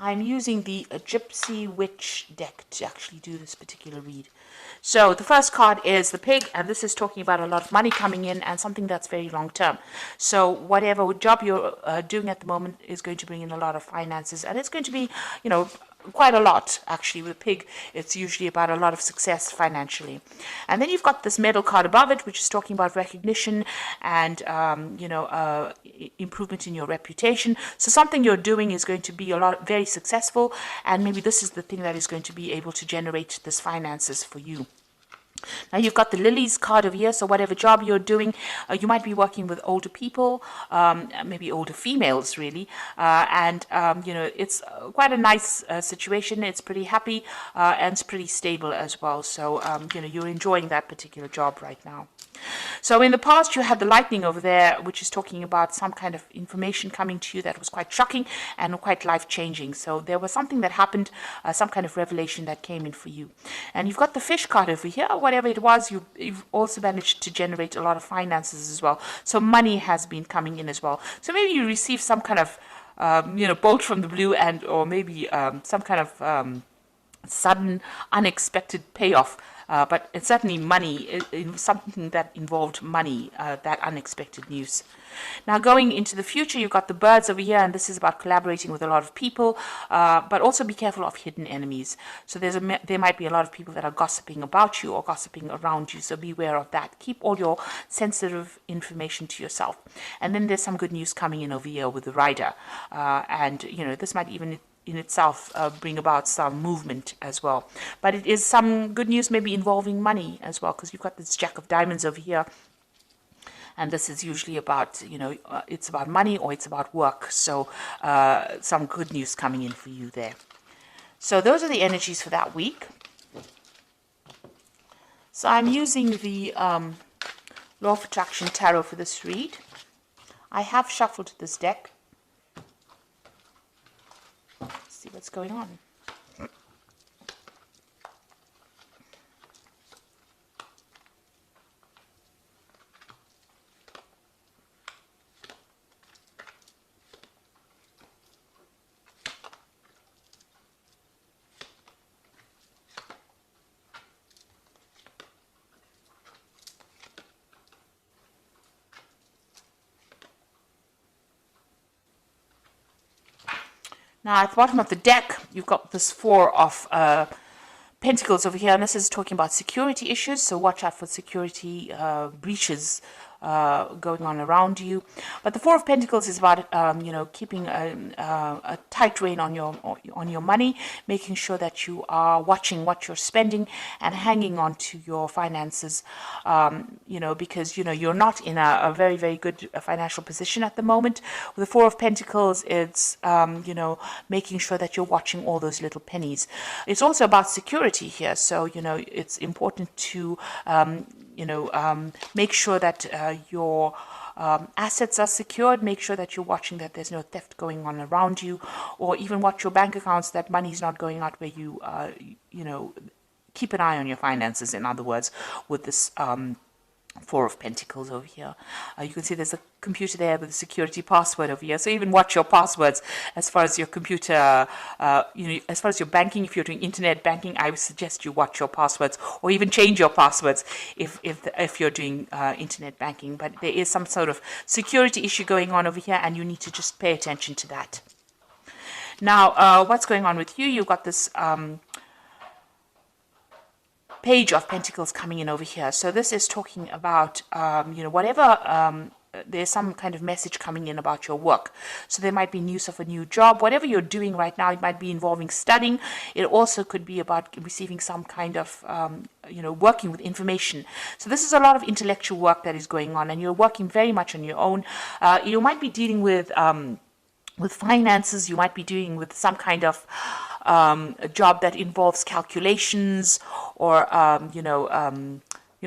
I'm using the Gypsy Witch deck to actually do this particular read. So the first card is the pig, and this is talking about a lot of money coming in and something that's very long term. So whatever job you're doing at the moment is going to bring in a lot of finances, and it's going to be, quite a lot actually. With a pig, it's usually about a lot of success financially. And then you've got this medal card above it, which is talking about recognition and improvement in your reputation. So something you're doing is going to be very successful, and maybe this is the thing that is going to be able to generate this finances for you. Now you've got the lilies card over here, so whatever job you're doing, you might be working with older people, maybe older females really, and it's quite a nice situation. It's pretty happy and it's pretty stable as well, so you're enjoying that particular job right now. So in the past you had the lightning over there, which is talking about some kind of information coming to you that was quite shocking and quite life-changing. So there was something that happened, some kind of revelation that came in for you. And you've got the fish card over here. Whatever it was, you've also managed to generate a lot of finances as well. So money has been coming in as well. So maybe you received some kind of bolt from the blue, or maybe some kind of sudden unexpected payoff. But it's certainly money, something that involved money, that unexpected news. Now going into the future, you've got the birds over here, and this is about collaborating with a lot of people, but also be careful of hidden enemies. So there might be a lot of people that are gossiping about you or gossiping around you, so beware of that. Keep all your sensitive information to yourself. And then there's some good news coming in over here with the rider, and this might even in itself bring about some movement as well. But it is some good news maybe involving money as well, because you've got this Jack of Diamonds over here. And this is usually about, it's about money or it's about work. So some good news coming in for you there. So those are the energies for that week. So I'm using the Law of Attraction Tarot for this read. I have shuffled this deck. See what's going on. Now at the bottom of the deck, you've got this Four of Pentacles over here, and this is talking about security issues, so watch out for security breaches going on around you. But the Four of Pentacles is about keeping a tight rein on your money, making sure that you are watching what you're spending and hanging on to your finances, because you're not in a very, very good financial position at the moment. With the Four of Pentacles, it's making sure that you're watching all those little pennies. It's also about security here, so it's important to make sure that your assets are secured. Make sure that you're watching that there's no theft going on around you, or even watch your bank accounts, that money's not going out where you, keep an eye on your finances, in other words, with this Four of Pentacles over here. You can see there's a computer there with a security password over here. So even watch your passwords as far as your computer, as far as your banking. If you're doing internet banking, I would suggest you watch your passwords, or even change your passwords if you're doing internet banking. But there is some sort of security issue going on over here, and you need to just pay attention to that. Now, what's going on with you? You've got this Page of Pentacles coming in over here. So this is talking about, whatever, there's some kind of message coming in about your work. So there might be news of a new job. Whatever you're doing right now, it might be involving studying. It also could be about receiving some kind of, working with information. So this is a lot of intellectual work that is going on, and you're working very much on your own. You might be dealing with finances. You might be dealing with some kind of a job that involves calculations, or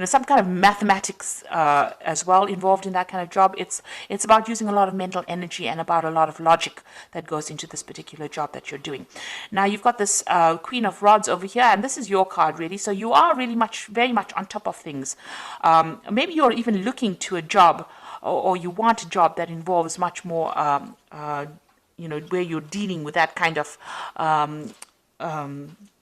some kind of mathematics as well involved in that kind of job. It's about using a lot of mental energy and about a lot of logic that goes into this particular job that you're doing. Now you've got this Queen of Rods over here, and this is your card really. So you are really very much on top of things. Maybe you're even looking to a job, or you want a job that involves much more where you're dealing with that kind of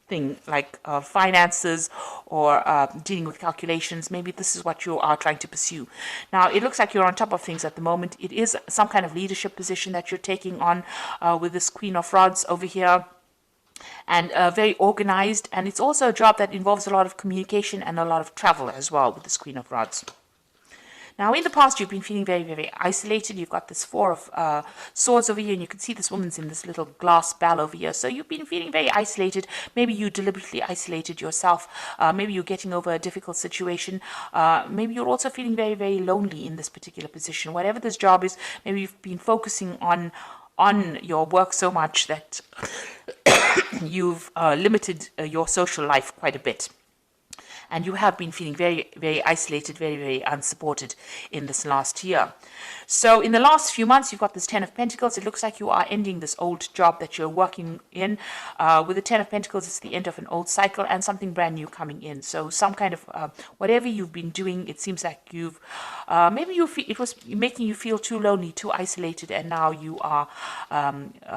thing, like finances or dealing with calculations. Maybe this is what you are trying to pursue. Now, it looks like you're on top of things at the moment. It is some kind of leadership position that you're taking on with this Queen of Rods over here, and very organized. And it's also a job that involves a lot of communication and a lot of travel as well with this Queen of Rods. Now, in the past, you've been feeling very, very isolated. You've got this Four of Swords over here, and you can see this woman's in this little glass bell over here. So you've been feeling very isolated. Maybe you deliberately isolated yourself. Maybe you're getting over a difficult situation. Maybe you're also feeling very, very lonely in this particular position. Whatever this job is, maybe you've been focusing on your work so much that you've limited your social life quite a bit. And you have been feeling very, very isolated, very, very unsupported in this last year. So in the last few months, you've got this Ten of Pentacles. It looks like you are ending this old job that you're working in. With the Ten of Pentacles, it's the end of an old cycle and something brand new coming in. So some kind of, whatever you've been doing, it seems like you've, maybe it was making you feel too lonely, too isolated, and now you are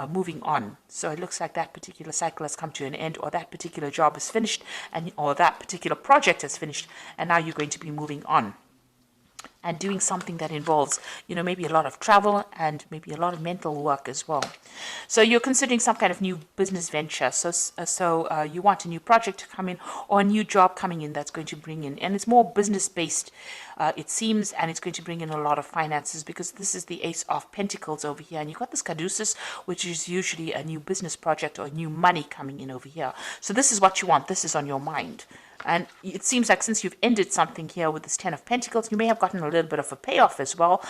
moving on. So it looks like that particular cycle has come to an end, or that particular job is finished, or that particular project is finished, and now you're going to be moving on and doing something that involves, maybe a lot of travel and maybe a lot of mental work as well. So you're considering some kind of new business venture. So you want a new project to come in, or a new job coming in that's going to bring in, and it's more business based, it seems, and it's going to bring in a lot of finances, because this is the Ace of Pentacles over here, and you've got this Caduceus, which is usually a new business project or new money coming in over here. So this is what you want. This is on your mind. And it seems like since you've ended something here with this Ten of Pentacles, you may have gotten a little bit of a payoff as well.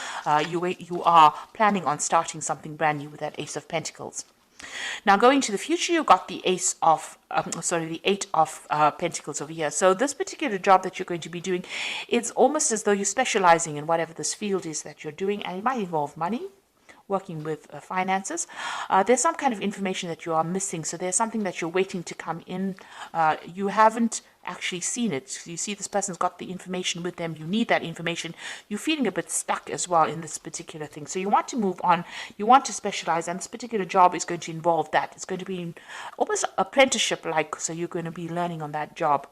You are planning on starting something brand new with that Ace of Pentacles. Now, going to the future, you've got the Eight of Pentacles over here. So this particular job that you're going to be doing, it's almost as though you're specializing in whatever this field is that you're doing, and it might involve money, working with finances. There's some kind of information that you are missing. So there's something that you're waiting to come in. You haven't actually seen it. You see this person's got the information with them. You need that information. You're feeling a bit stuck as well in this particular thing. So you want to move on. You want to specialize, and this particular job is going to involve that. It's going to be almost apprenticeship-like. So you're going to be learning on that job.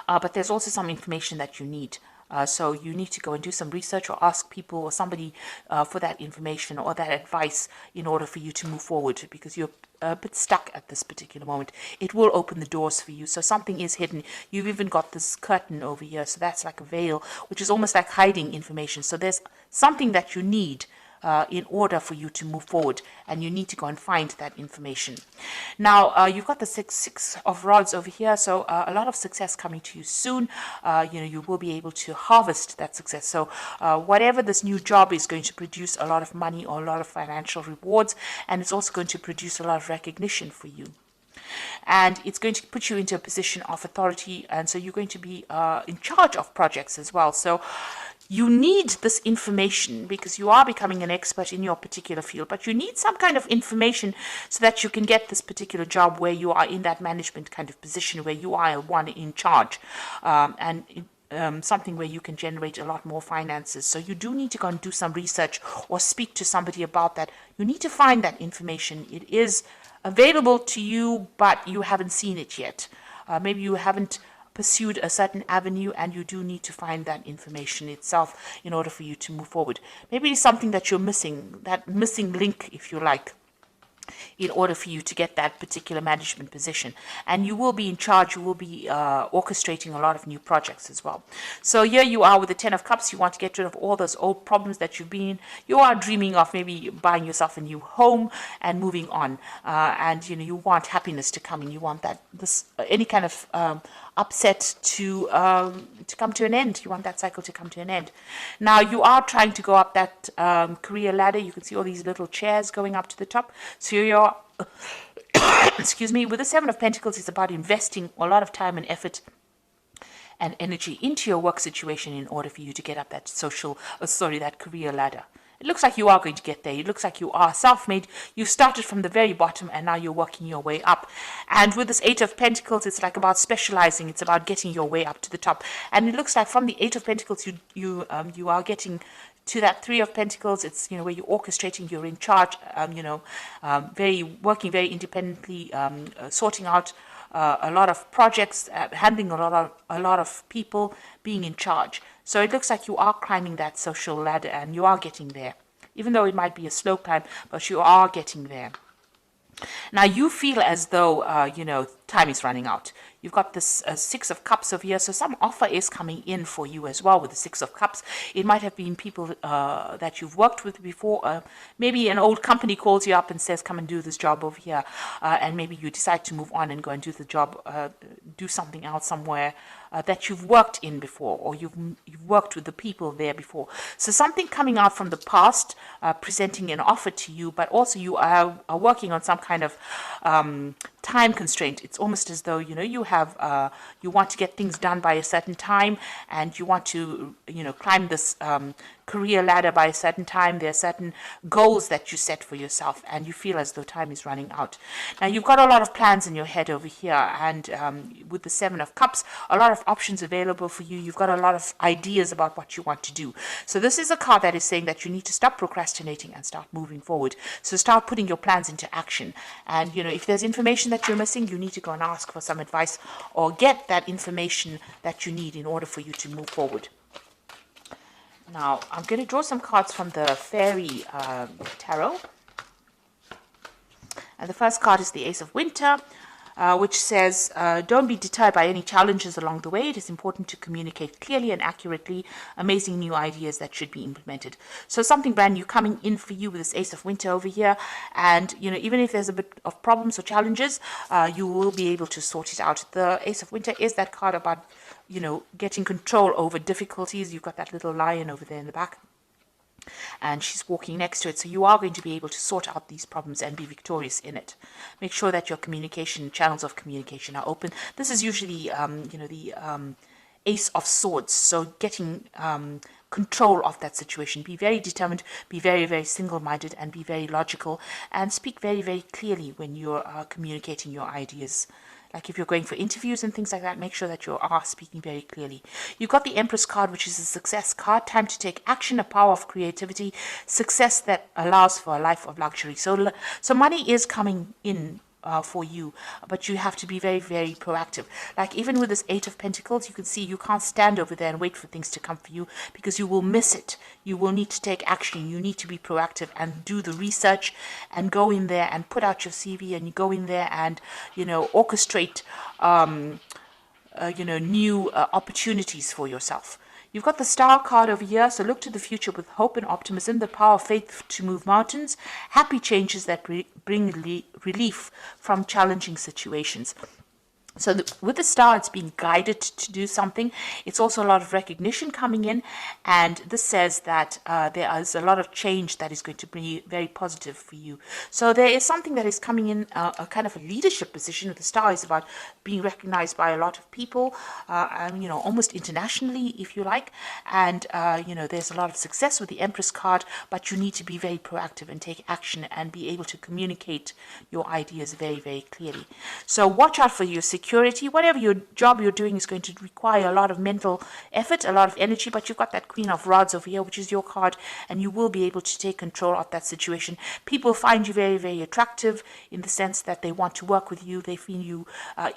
But there's also some information that you need. So you need to go and do some research, or ask people or somebody for that information or that advice in order for you to move forward, because you're a bit stuck at this particular moment. It will open the doors for you. So something is hidden. You've even got this curtain over here. So that's like a veil, which is almost like hiding information. So there's something that you need in order for you to move forward, and you need to go and find that information. Now, you've got the Six of Rods over here, so a lot of success coming to you soon. You will be able to harvest that success. So whatever this new job is going to produce a lot of money or a lot of financial rewards, and it's also going to produce a lot of recognition for you. And it's going to put you into a position of authority, and so you're going to be in charge of projects as well. So you need this information because you are becoming an expert in your particular field, but you need some kind of information so that you can get this particular job where you are in that management kind of position, where you are one in charge, something where you can generate a lot more finances. So you do need to go and do some research or speak to somebody about that. You need to find that information. It is available to you, but you haven't seen it yet. Maybe you haven't pursued a certain avenue, and you do need to find that information itself in order for you to move forward. Maybe it's something that you're missing, that missing link, if you like, in order for you to get that particular management position. And you will be in charge, you will be orchestrating a lot of new projects as well. So here you are with the Ten of Cups. You want to get rid of all those old problems that you've been in. You are dreaming of maybe buying yourself a new home and moving on. And you want happiness to come in. You want that any kind of upset to come to an end. You want that cycle to come to an end. Now you are trying to go up that career ladder. You can see all these little chairs going up to the top. So you're excuse me, with the Seven of Pentacles, it's about investing a lot of time and effort and energy into your work situation in order for you to get up that that career ladder. It looks like you are going to get there. It looks like you are self-made. You started from the very bottom, and now you're working your way up. And with this Eight of Pentacles, it's like about specializing. It's about getting your way up to the top. And it looks like from the Eight of Pentacles, you are getting to that Three of Pentacles. It's, you know, where you're orchestrating, you're in charge, working very independently, sorting out a lot of projects, handling a lot of people, being in charge. So it looks like you are climbing that social ladder, and you are getting there. Even though it might be a slow climb, but you are getting there. Now you feel as though, time is running out. You've got this Six of Cups over here, so some offer is coming in for you as well with the Six of Cups. It might have been people that you've worked with before. Maybe an old company calls you up and says, come and do this job over here. And maybe you decide to move on and go and do the job, do something else somewhere that you've worked in before, or you've worked with the people there before. So something coming out from the past, presenting an offer to you, but also you are working on some kind of time constraint. It's almost as though, you have, you want to get things done by a certain time, and you want to, climb this career ladder by a certain time. There are certain goals that you set for yourself, and you feel as though time is running out. Now you've got a lot of plans in your head over here, and with the Seven of Cups, a lot of options available for you. You've got a lot of ideas about what you want to do. So this is a card that is saying that you need to stop procrastinating and start moving forward. So start putting your plans into action. And if there's information that you're missing, you need to go and ask for some advice, or get that information that you need in order for you to move forward. Now, I'm going to draw some cards from the Fairy Tarot. And the first card is the Ace of Winter, which says, don't be deterred by any challenges along the way. It is important to communicate clearly and accurately amazing new ideas that should be implemented. So something brand new coming in for you with this Ace of Winter over here. And, even if there's a bit of problems or challenges, you will be able to sort it out. The Ace of Winter is that card about, getting control over difficulties. You've got that little lion over there in the back, and she's walking next to it. So you are going to be able to sort out these problems and be victorious in it. Make sure that your channels of communication are open. This is usually, the Ace of Swords. So getting control of that situation. Be very determined, be very, very single-minded, and be very logical, and speak very, very clearly when you're communicating your ideas. Like if you're going for interviews and things like that, make sure that you are speaking very clearly. You've got the Empress card, which is a success card. Time to take action, a power of creativity, success that allows for a life of luxury. So money is coming in for you, but you have to be very, very proactive. Like even with this Eight of Pentacles, you can see you can't stand over there and wait for things to come for you, because you will miss it. You will need to take action. You need to be proactive and do the research, and go in there and put out your CV, and you go in there and orchestrate new opportunities for yourself. You've got the Star card over here, so look to the future with hope and optimism, the power of faith to move mountains, happy changes that bring relief from challenging situations. So with the Star, it's being guided to do something. It's also a lot of recognition coming in, and this says that there is a lot of change that is going to be very positive for you. So there is something that is coming in, a kind of a leadership position. With the Star is about being recognized by a lot of people, almost internationally, if you like. And, there's a lot of success with the Empress card, but you need to be very proactive and take action and be able to communicate your ideas very, very clearly. So watch out for your security. Whatever your job you're doing is going to require a lot of mental effort, a lot of energy, but you've got that Queen of Rods over here, which is your card, and you will be able to take control of that situation. People find you very, very attractive in the sense that they want to work with you. They feel you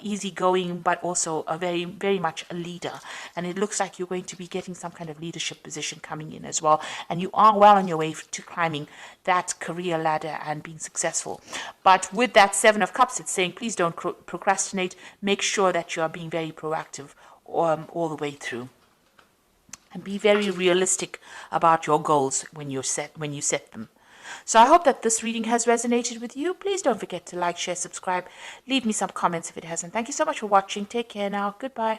easygoing, but also a very, very much a leader. And it looks like you're going to be getting some kind of leadership position coming in as well. And you are well on your way to climbing that career ladder and being successful. But with that Seven of Cups, it's saying, please don't procrastinate. Make sure that you are being very proactive all the way through, and be very realistic about your goals when you set them. So I hope that this reading has resonated with you. Please don't forget to like, share, subscribe. Leave me some comments if it hasn't. Thank you so much for watching. Take care now. Goodbye.